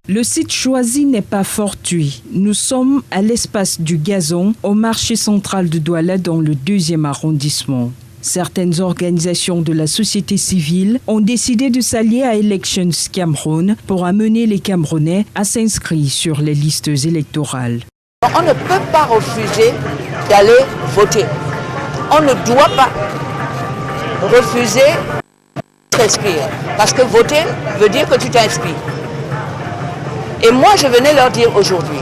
Le site choisi n'est pas fortuit. Nous sommes à l'espace du Gazon, au marché central de Douala dans le 2e arrondissement. Certaines organisations de la société civile ont décidé de s'allier à Elections Cameroun pour amener les Camerounais à s'inscrire sur les listes électorales. On ne peut pas refuser d'aller voter. On ne doit pas refuser de s'inscrire. Parce que voter veut dire que tu t'inscris. Et moi, je venais leur dire aujourd'hui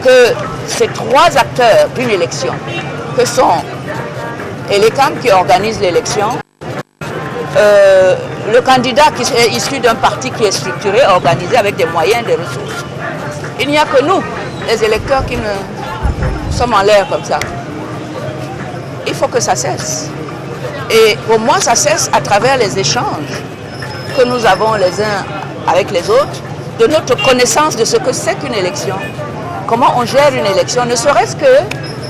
que ces 3 acteurs d'une élection, que sont Elecam qui organise l'élection, le candidat qui est issu d'un parti qui est structuré, organisé avec des moyens, des ressources. Il n'y a que nous, les électeurs, qui sommes en l'air comme ça. Il faut que ça cesse. Et pour moi, ça cesse à travers les échanges que nous avons les uns avec les autres, de notre connaissance de ce que c'est qu'une élection, comment on gère une élection, ne serait-ce que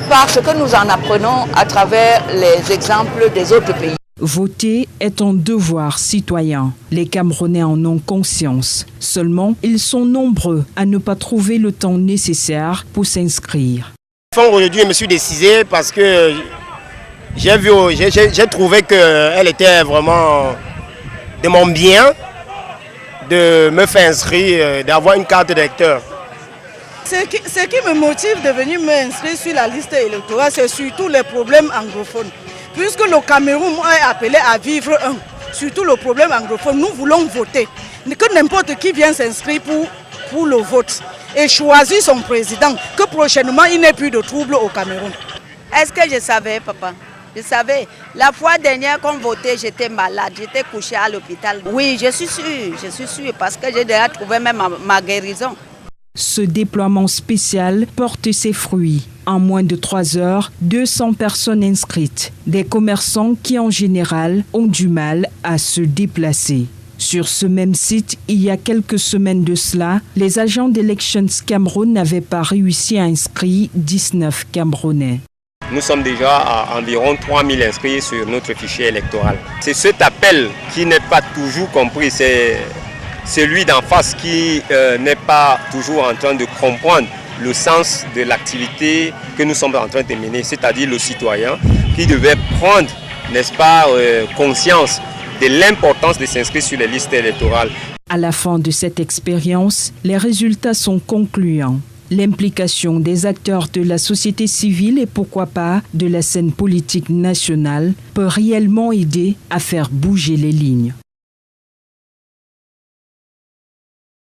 par ce que nous en apprenons à travers les exemples des autres pays. Voter est un devoir citoyen. Les Camerounais en ont conscience. Seulement, ils sont nombreux à ne pas trouver le temps nécessaire pour s'inscrire. Aujourd'hui, je me suis décidé parce que j'ai trouvé qu'elle était vraiment de mon bien de me faire inscrire, d'avoir une carte d'électeur. Ce qui me motive de venir m'inscrire sur la liste électorale, c'est surtout les problèmes anglophones. Puisque le Cameroun est appelé à vivre surtout le problème anglophone, nous voulons voter. Que n'importe qui vienne s'inscrire pour le vote et choisir son président, que prochainement il n'y ait plus de troubles au Cameroun. Est-ce que je savais, papa? Je savais. La fois dernière qu'on votait, j'étais malade, j'étais couchée à l'hôpital. Oui, je suis sûre, parce que j'ai déjà trouvé même ma guérison. Ce déploiement spécial porte ses fruits. En moins de 3 heures, 200 personnes inscrites. Des commerçants qui, en général, ont du mal à se déplacer. Sur ce même site, il y a quelques semaines de cela, les agents d'Elections Cameroun n'avaient pas réussi à inscrire 19 Camerounais. Nous sommes déjà à environ 3000 inscrits sur notre fichier électoral. C'est cet appel qui n'est pas toujours compris. C'est celui d'en face qui n'est pas toujours en train de comprendre le sens de l'activité que nous sommes en train de mener, c'est-à-dire le citoyen qui devait prendre, n'est-ce pas, conscience de l'importance de s'inscrire sur les listes électorales. À la fin de cette expérience, les résultats sont concluants. L'implication des acteurs de la société civile et pourquoi pas de la scène politique nationale peut réellement aider à faire bouger les lignes.